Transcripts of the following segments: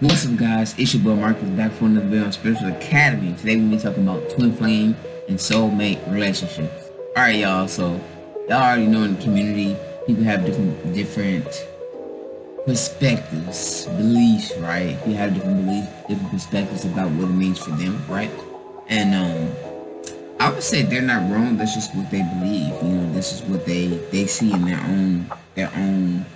What's up, guys? It's your boy Marcus back for another video on Spiritual Academy. Today we're gonna be talking about twin flame and soulmate relationships. Alright, y'all, so y'all already know in the community people have different perspectives, beliefs, right? You have different beliefs, different perspectives about what it means for them, right? And I would say they're not wrong, that's just what they believe. You know, this is what they see in their own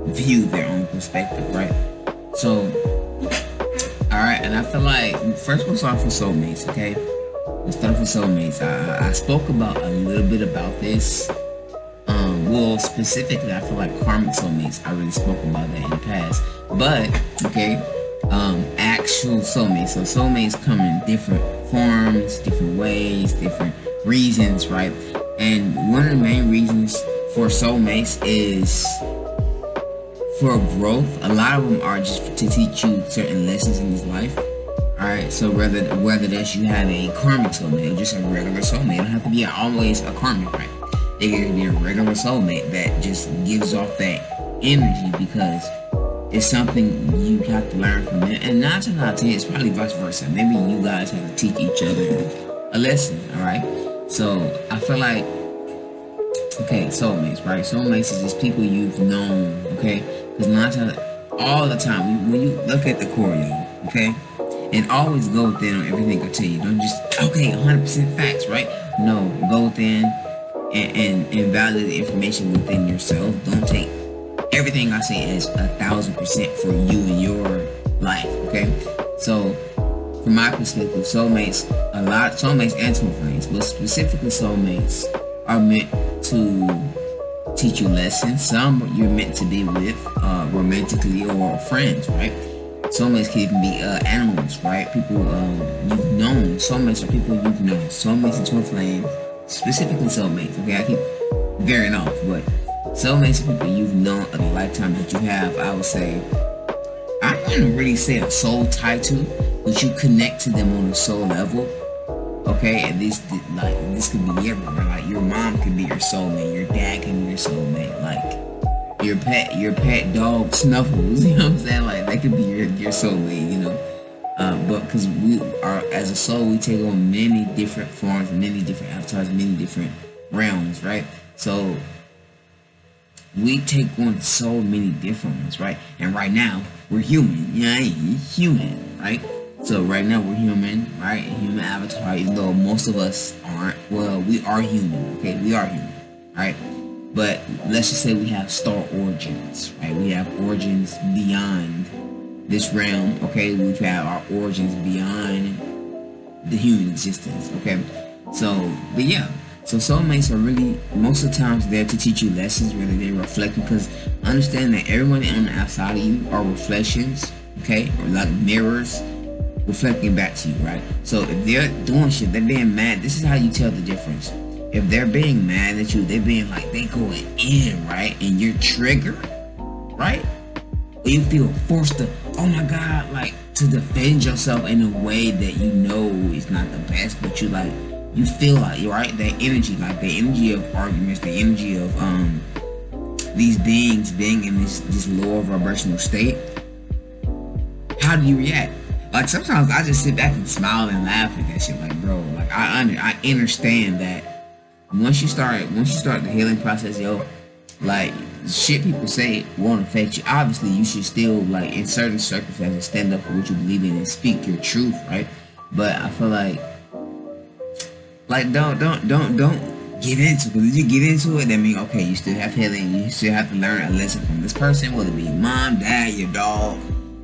view, their own perspective, right? So alright, and I feel like first we'll start with soulmates, okay? Let's start with soulmates. I spoke about a little bit about this. Well, specifically, I feel like karmic soulmates. I really spoke about that in the past. But, okay, actual soulmates. So soulmates come in different forms, different ways, different reasons, right? And one of the main reasons for soulmates is for growth. A lot of them are just to teach you certain lessons in this life. Alright, so whether that's you have a karmic soulmate or just a regular soulmate, it don't have to be always a karmic, right? It can be a regular soulmate that just gives off that energy because it's something you have to learn from it. And 9 times out of 10, it's probably vice versa. Maybe you guys have to teach each other a lesson, alright? So I feel like, okay, soulmates, right? Soulmates is just people you've known, okay? Because 9 times, all the time, when you look at the core, y'all, okay? And always go within on everything I tell you. Don't just, okay, 100% facts, right? No, go within and validate the information within yourself. Don't take everything I say as 1,000% for you and your life, okay? So, from my perspective, soulmates and twin flames, but specifically soulmates, are meant to teach you lessons. Some you're meant to be with romantically or friends, right? Soulmates can even be animals, right? People you've known. Soulmates are people you've known. Soulmates and twin flames, specifically soulmates. Okay, I keep veering off, but soulmates are people you've known of the lifetime that you have. I would say, I wouldn't really say a soul tie to, but you connect to them on a soul level. Okay, and this could be everywhere. Like your mom can be your soulmate, your dad can be your soulmate, like your pet dog Snuffles, you know what I'm saying? Like that could be your soulmate, you know. But because we are, as a soul, we take on many different forms, many different avatars, many different realms, right? So we take on so many different ones, right? And right now we're human, you know, human, right? So right now we're human, right? Human avatar, even though most of us aren't. Well, we are human, okay? We are human, right? But let's just say we have star origins, right? We have origins beyond this realm, okay? We have our origins beyond the human existence, okay? So, but yeah. So soulmates are really, most of the times, there to teach you lessons, whether they're reflecting, because understand that everyone on the outside of you are reflections, okay? Or like mirrors reflecting back to you, right? So if they're doing shit, they're being mad, this is how you tell the difference. If they're being mad at you, they're being like, they going in, right? And you're triggered, right? Or you feel forced to, oh my God, like to defend yourself in a way that you know is not the best, but you like, you feel like, you're right, that energy, like the energy of arguments, the energy of these beings being in this lower vibrational state. How do you react? Like sometimes I just sit back and smile and laugh at that shit. Like, bro, like I understand that once you start the healing process, yo, like shit people say won't affect you. Obviously, you should still, like, in certain circumstances, stand up for what you believe in and speak your truth, right? But I feel like don't get into it. Because if you get into it, that means, okay, you still have healing. You still have to learn a lesson from this person, whether it be your mom, dad, your dog.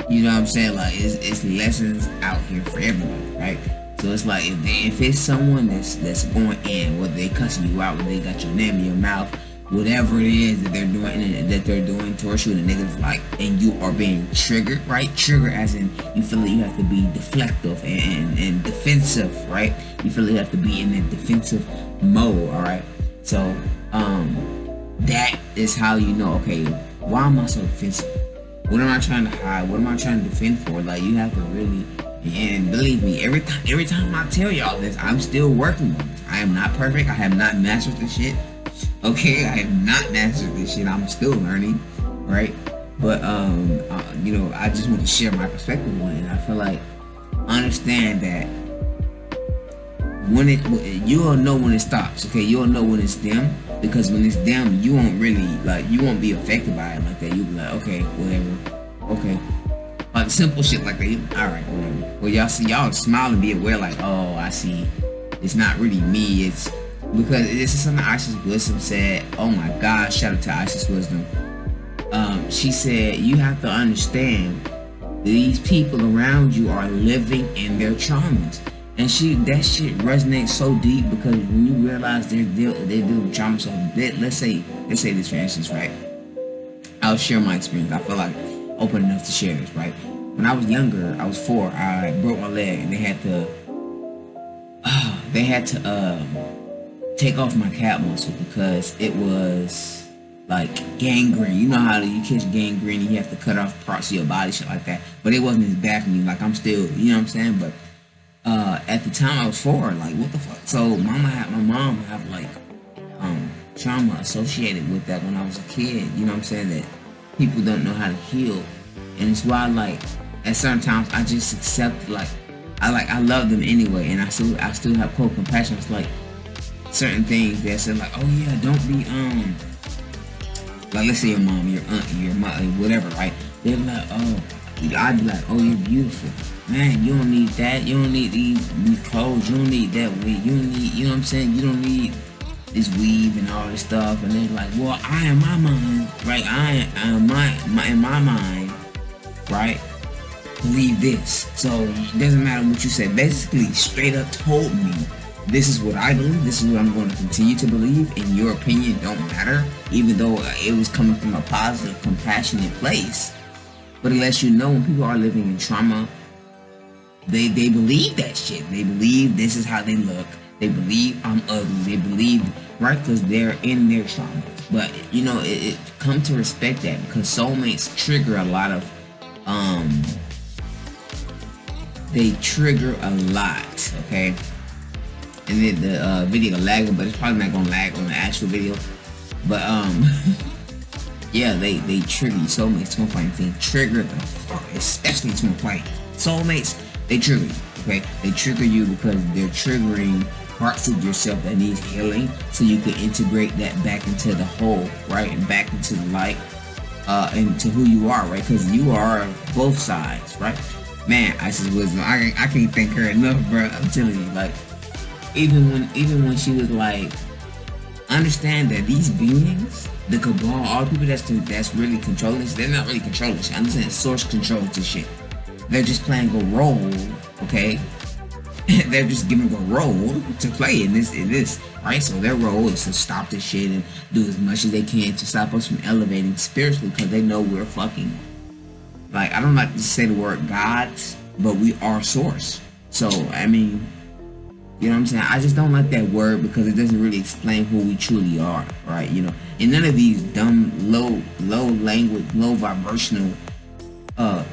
You know what I'm saying? Like, it's lessons out here for everybody, right? So it's like, if it's someone that's going in, whether they cussing you out, whether they got your name in your mouth, whatever it is that they're doing towards you, and the niggas like, and you are being triggered, right? Trigger as in you feel like you have to be deflective and defensive, right? You feel like you have to be in that defensive mode, all right? So that is how you know, okay, why am I so defensive? What am I trying to hide? What am I trying to defend for? Like, you have to really, and believe me, every time I tell y'all this, I'm still working on this. I am not perfect. I have not mastered this shit. Okay, I have not mastered this shit. I'm still learning, right? But you know, I just want to share my perspective on it. And I feel like understand that when you'll know when it stops. Okay, you'll know when it's them, because when it's them, you won't really you won't be affected by it like that. You'll be like, okay, whatever, okay. Like simple shit like that. All right, whatever. Well, y'all see, y'all smile and be aware, like, oh, I see. It's not really me. It's because this is something Isis Wisdom said. Oh my God! Shout out to Isis Wisdom. She said you have to understand these people around you are living in their traumas, and that shit resonates so deep, because when you realize they deal with trauma. So let's say this for instance, right? I'll share my experience. I feel like open enough to share this, right? When I was younger, I was 4. I broke my leg, and they had to take off my calf muscle because it was like gangrene. You know how you catch gangrene, you have to cut off parts of your body, shit like that. But it wasn't as bad for me. Like I'm still, you know what I'm saying? But at the time I was 4, like what the fuck? So my mom had like trauma associated with that when I was a kid. You know what I'm saying? That people don't know how to heal. And it's why, like, at certain times I just accept, I love them anyway, and I still have cold compassion. It's like certain things that say like, oh yeah, don't be like, let's say your mom, your aunt, your mother, whatever, right? They're like, oh, I'd be like, oh, you're beautiful, man. You don't need that. You don't need these clothes. You don't need that wig. You don't need, you know what I'm saying? You don't need this weave and all this stuff. And they're like, well, I in my mind, right? I in my mind, right, believe this. So it doesn't matter what you said. Basically, straight up told me, this is what I believe, this is what I'm going to continue to believe, and your opinion don't matter, even though it was coming from a positive, compassionate place. But it lets you know when people are living in trauma, they believe that shit. They believe this is how they look. They believe I'm ugly. They believe, right, because they're in their trauma. But, you know, it come to respect that, because soulmates trigger a lot of, they trigger a lot, okay? And then the video lagging, but it's probably not gonna lag on the actual video. But yeah, they trigger you. Soulmates, TwinFlame thing trigger the fuck, especially TwinFlame. Soulmates, they trigger you. Okay, they trigger you because they're triggering parts of yourself that needs healing, so you can integrate that back into the whole, right, and back into the light, and to who you are, right? Because you are both sides, right? Man, Isis Wisdom, I can't thank her enough, bro. I'm telling you, like. Even when she was like, understand that these beings, the cabal, all the people that's really controlling this, they're not really controlling this shit. I'm saying source controls this shit. They're just playing a role, okay? They're just giving a role to play in this, right? So their role is to stop this shit and do as much as they can to stop us from elevating spiritually, because they know we're fucking, like, I don't like to say the word gods, but we are source. So, I mean, you know what I'm saying? I just don't like that word because it doesn't really explain who we truly are, right? You know, and none of these dumb, low language, low vibrational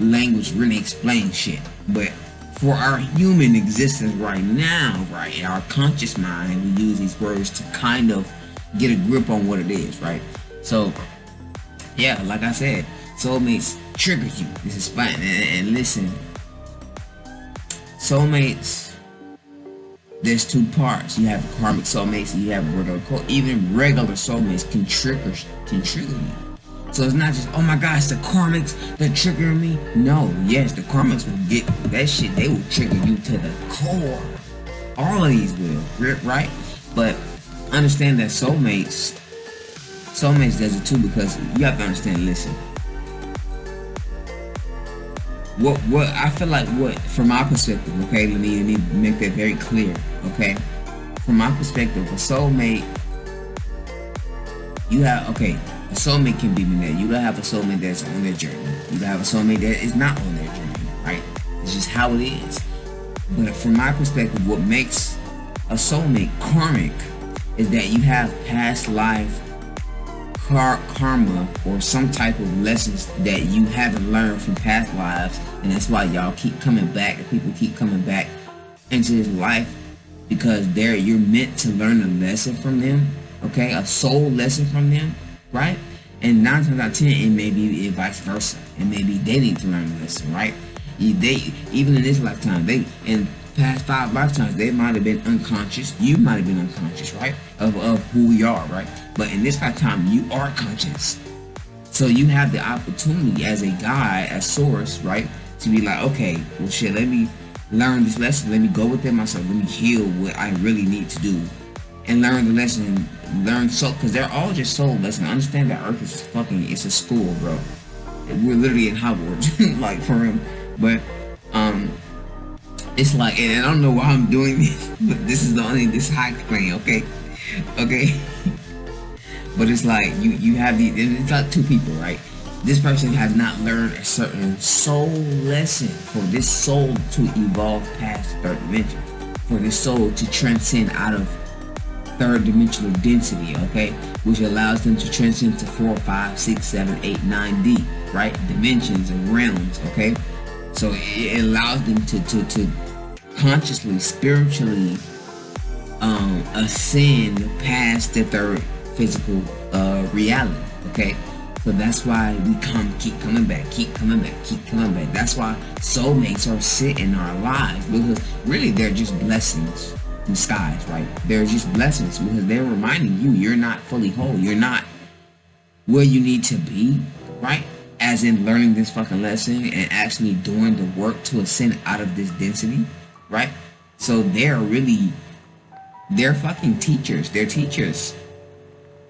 language really explains shit. But for our human existence right now, right, our conscious mind, we use these words to kind of get a grip on what it is, right? So, yeah, like I said, soulmates trigger you. This is fine. And listen, soulmates, there's 2 parts. You have karmic soulmates and you have regular, even regular soulmates can trigger you. So it's not just, oh my God, it's the karmics that triggering me. No, yes, the karmics will get that shit. They will trigger you to the core. All of these will, right? But understand that soulmates does it too, because you have to understand. Listen, what I feel like, what from my perspective, okay, let me make that very clear, okay? From my perspective, a soulmate, you have, okay, a soulmate can be that. You don't have a soulmate that's on their journey. You don't have a soulmate that is not on their journey, right? It's just how it is. But from my perspective, what makes a soulmate karmic is that you have past life karma or some type of lessons that you haven't learned from past lives, and that's why y'all keep coming back, and people keep coming back into this life, because you're meant to learn a lesson from them, okay, a soul lesson from them, right? And 9 times out of 10, it may be vice versa. It may be they need to learn a lesson, right? They, even in this lifetime, they, in past 5 lifetimes, they might have been unconscious. You might have been unconscious, right? Of who we are, right? But in this lifetime, you are conscious. So you have the opportunity as a guide, as source, right? To be like, okay, well shit, let me learn this lesson. Let me go within myself. Let me heal what I really need to do. And learn the lesson, learn soul, because they're all just soul lessons. Understand that Earth is fucking, it's a school, bro. We're literally in Hogwarts, like for real. But it's like, and I don't know why I'm doing this, but this is how I explain, okay? But it's like you have these, and it's like 2 people, right? This person has not learned a certain soul lesson for this soul to evolve past 3rd dimension, for this soul to transcend out of 3rd dimensional density, okay, which allows them to transcend to 4, 5, 6, 7, 8, 9D, right, dimensions and realms, okay. So it allows them to consciously, spiritually ascend past the 3rd physical reality, okay. So that's why we keep coming back. That's why soulmates are sent in our lives, because really they're just blessings in skies, right? They're just blessings because they're reminding you you're not fully whole. You're not where you need to be, right? As in learning this fucking lesson and actually doing the work to ascend out of this density, right? So they're fucking teachers. They're teachers,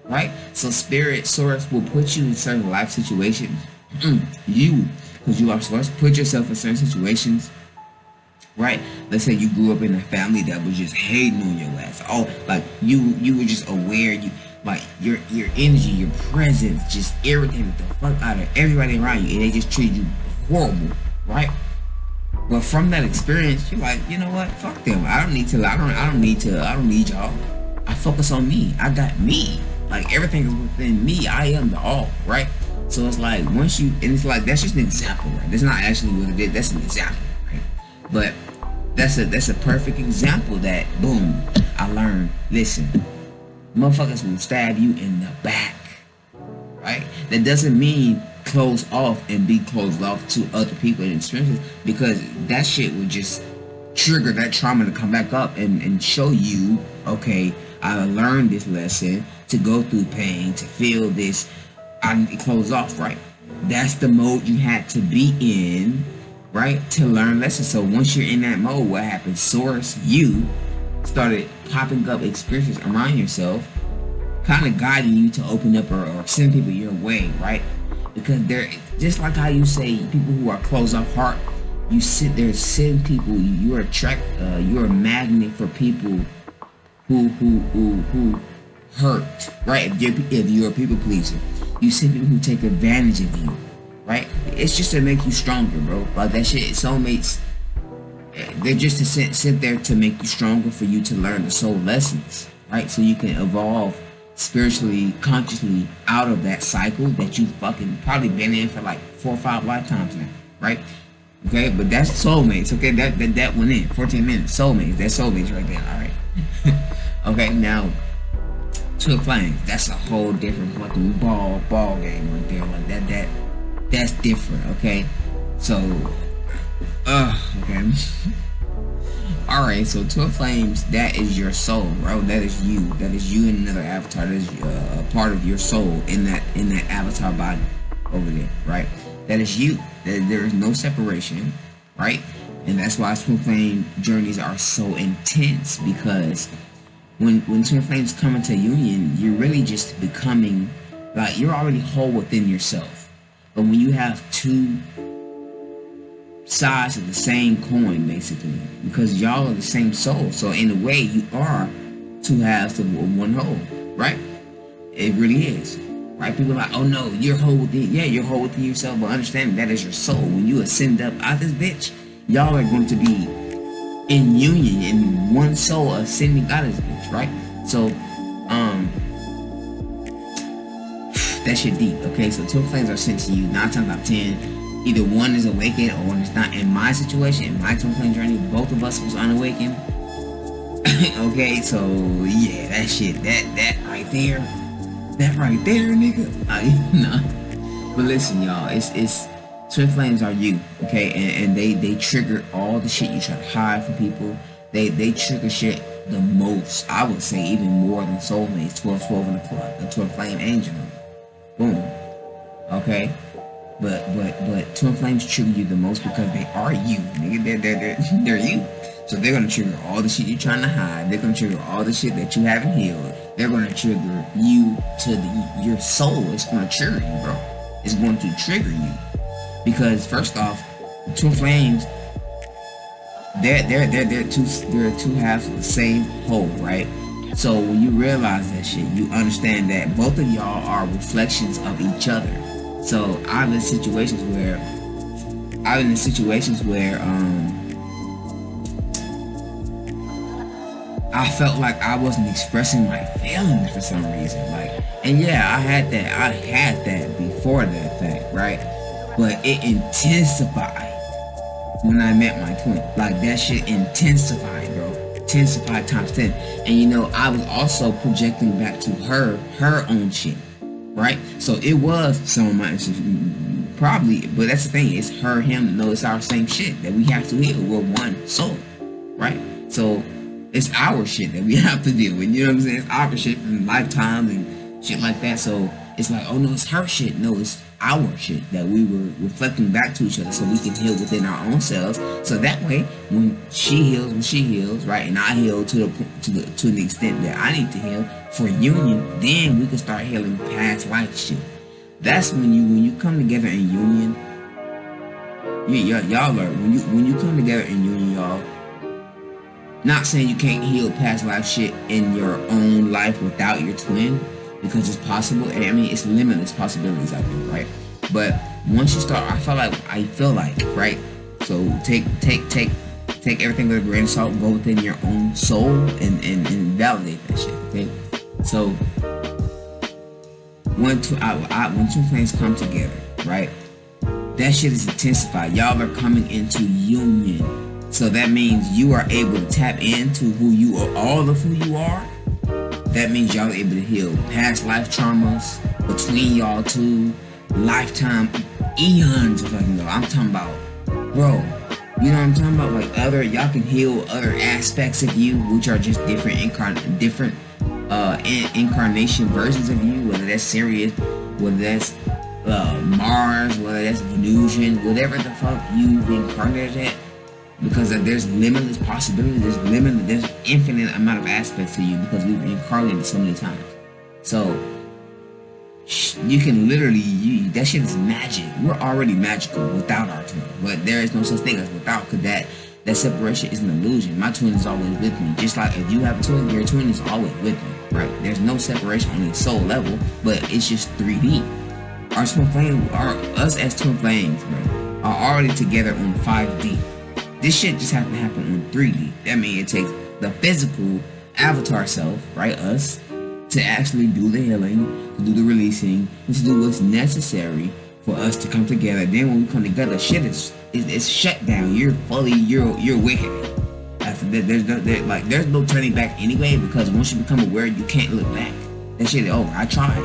right? So spirit source will put you in certain life situations. Because you are supposed to put yourself in certain situations, right? Let's say you grew up in a family that was just hating on your ass. Oh, like you were just aware, you like your energy, your presence just irritated the fuck out of everybody around you, and they just treat you horrible, right? But from that experience, you're like, you know what? Fuck them. I don't need y'all. I focus on me. I got me. Like everything is within me. I am the all, right? So it's like once you, and it's like that's just an example, right? That's not actually what it is. That's an example, right? But that's a perfect example that boom, I learned. Listen, motherfuckers will stab you in the back, right? That doesn't mean close off and be closed off to other people and experiences, because that shit would just trigger that trauma to come back up and show you, okay, I learned this lesson to go through pain, to feel this. I need to close off, right? That's the mode you had to be in, right, to learn lessons. So once you're in that mode, what happens? Source, you started popping up experiences around yourself, kind of guiding you to open up or send people your way, right? Because they're just like how you say people who are closed off heart, you sit there, send people, you're a magnet for people who hurt, right? If you're a people pleaser, you see people who take advantage of you, right? It's just to make you stronger, bro. Like that shit, soulmates, they're just to sit there to make you stronger, for you to learn the soul lessons, right? So you can evolve spiritually, consciously out of that cycle that you fucking probably been in for like 4 or 5 lifetimes now, right? Okay, but that's soulmates. Okay, that went in 14 minutes. Soulmates, that's soulmates right there. All right. Okay, now TwinFlame, that's a whole different fucking ball game right there. Like that's different. Okay, so okay. Alright, so TwinFlames, that is your soul, bro. That is you. That is you in another avatar. That is a part of your soul in that avatar body over there, right? That is you. There is no separation, right? And that's why TwinFlame journeys are so intense, because when TwinFlames come into union, you're really just becoming, like, you're already whole within yourself. But when you have 2 sides of the same coin, basically, because y'all are the same soul, so in a way you are 2 halves of one whole, right? It really is, right? People are like, oh no, you're whole within, yeah, you're whole within yourself, but understand that is your soul. When you ascend up out this bitch, y'all are going to be in union, in one soul ascending out of this bitch, right? So that shit deep. Okay, so TwinFlames are sent to you 9 times out of 10. Either one is awakened or one is not. In my situation, in my TwinFlame journey, both of us was unawakened. Okay, so yeah, that shit, that right there, That right there, nigga. Nah. But listen, y'all, it's twin flames are you, okay? And they trigger all the shit you try to hide from people. They trigger shit the most. I would say even more than soulmates. 12 in the club, the twin flame angel. Boom. Okay. But twin flames trigger you the most because they are you, nigga. They're you. So they're gonna trigger all the shit you're trying to hide. They're gonna trigger all the shit that you haven't healed. They're gonna trigger you to your soul. It's gonna trigger you, bro. It's going to trigger you because first off, twin flames, they're two halves of the same whole, right? So when you realize that shit, you understand that both of y'all are reflections of each other. So I've been in situations where I felt like I wasn't expressing my feelings for some reason. Like, and yeah, I had that before that fact, right? But it intensified when I met my twin. Like, that shit intensified, bro. Intensified times 10. And you know, I was also projecting back to her own shit, right? So it was some of my probably, but that's the thing, it's her, him, no, it's our same shit that we have to heal. We're one soul, right? So it's our shit that we have to deal with, you know what I'm saying? It's our shit from lifetimes and shit like that. So it's like, oh no, it's her shit. No, it's our shit that we were reflecting back to each other so we can heal within our own selves. So that way, when she heals, right, and I heal to the extent that I need to heal for union, then we can start healing past life shit. That's when you come together in union. Y'all are when you come together in union, y'all. Not saying you can't heal past life shit in your own life without your twin, because it's possible. I mean, it's limitless possibilities out there, right? But once you start, I feel like, right? So take everything with a grain of salt. Go within your own soul and validate that shit. Okay. So when twin flames come together, right? That shit is intensified. Y'all are coming into union. So that means you are able to tap into who you are, all of who you are. That means y'all are able to heal past life traumas between y'all two, lifetime, eons of fucking go. I'm talking about, bro, you know what I'm talking about? Like y'all can heal other aspects of you, which are just different incarnation versions of you, whether that's Sirius, whether that's Mars, whether that's Venusian, whatever the fuck you've incarnated at. Because there's limitless possibilities, there's infinite amount of aspects to you because we've incarnated so many times. So you can literally, that shit is magic. We're already magical without our twin, but there is no such thing as without, because that separation is an illusion. My twin is always with me. Just like if you have a twin, your twin is always with me, right? There's no separation on the soul level, but it's just 3D. Our twin flame, us as twin flames, bro, are already together on 5D. This shit just has to happen on 3D. That means it takes the physical avatar self, right, us, to actually do the healing, to do the releasing, and to do what's necessary for us to come together. Then when we come together, shit is shut down. You're with it. After that, there's no turning back anyway, because once you become aware, you can't look back. That shit is over. I tried.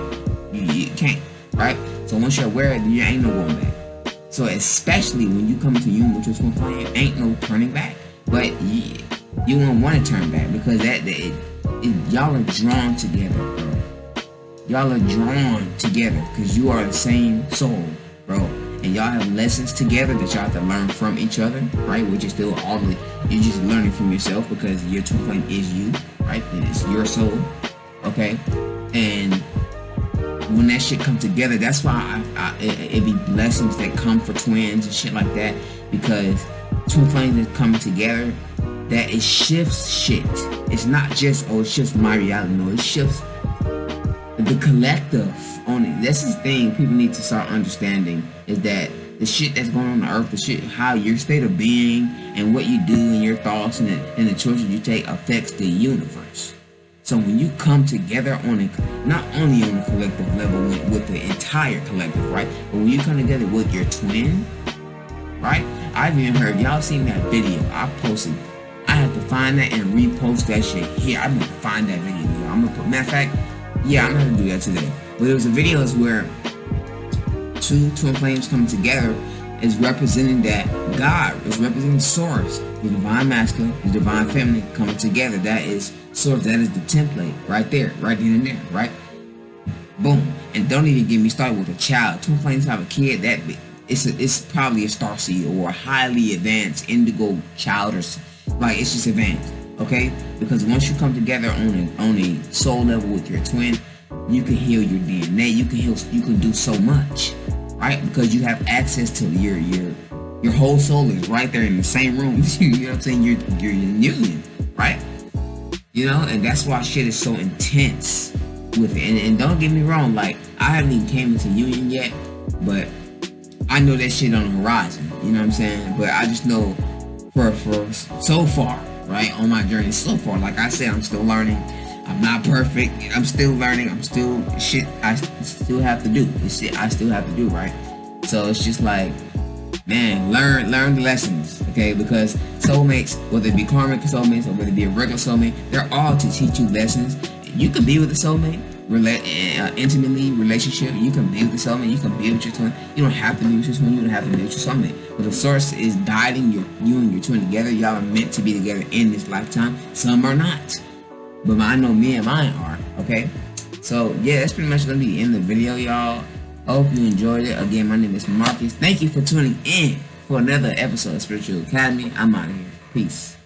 You can't, right? So once you're aware, you ain't no going back. So especially when you come to union with your twin flame, ain't no turning back. But you won't want to turn back, because y'all are drawn together, bro. Y'all are drawn together because you are the same soul, bro. And y'all have lessons together that y'all have to learn from each other, right? Which is still you're just learning from yourself, because your twin flame is you, right? It's your soul, okay? And when that shit come together, that's why it be blessings that come for twins and shit like that, because twin flames is coming together, that it shifts shit. It's not just, it shifts my reality. No, it shifts the collective on it. That's the thing people need to start understanding, is that the shit that's going on the earth, the shit, how your state of being and what you do and your thoughts and the choices you take affects the universe. So when you come together not only on a collective level with the entire collective, right? But when you come together with your twin, right? I've even heard, y'all seen that video I posted. I have to find that and repost that shit here. I'm gonna find that video. Matter of fact, yeah, I'm gonna do that today. But it was a videos where two twin flames coming together is representing that God is representing Source, the divine masculine, the divine feminine coming together. That is Source. That is the template right there, right then and there, right? Boom. And don't even get me started with a child. Twin flames have a kid that it's probably a starseed or a highly advanced indigo child, or like it's just advanced. Okay, because once you come together on a soul level with your twin, you can heal your DNA. You can do so much, right? Because you have access to your whole soul is right there in the same room. You know what I'm saying? You're in union, right? You know, and that's why shit is so intense with it. And don't get me wrong, like I haven't even came into union yet, but I know that shit on the horizon. You know what I'm saying? But I just know for so far, right, on my journey so far, like I said, I'm still learning. I'm not perfect. I'm still learning. I'm still shit. I still have to do. It's shit I still have to do, right? So it's just like, man, learn the lessons, okay? Because soulmates, whether it be karmic soulmates or whether it be a regular soulmate, they're all to teach you lessons. You can be with a soulmate, intimately relationship. You can be with a soulmate. You can be with your twin. You don't have to be with your twin. You don't have to be with your soulmate. But the source is guiding you and your twin together. Y'all are meant to be together in this lifetime. Some are not, but I know me and mine are. Okay, so yeah, that's pretty much gonna be the end of the video, y'all. I hope you enjoyed it. Again, my name is Marcus. Thank you for tuning in for another episode of Spiritual Academy. I'm out of here. Peace.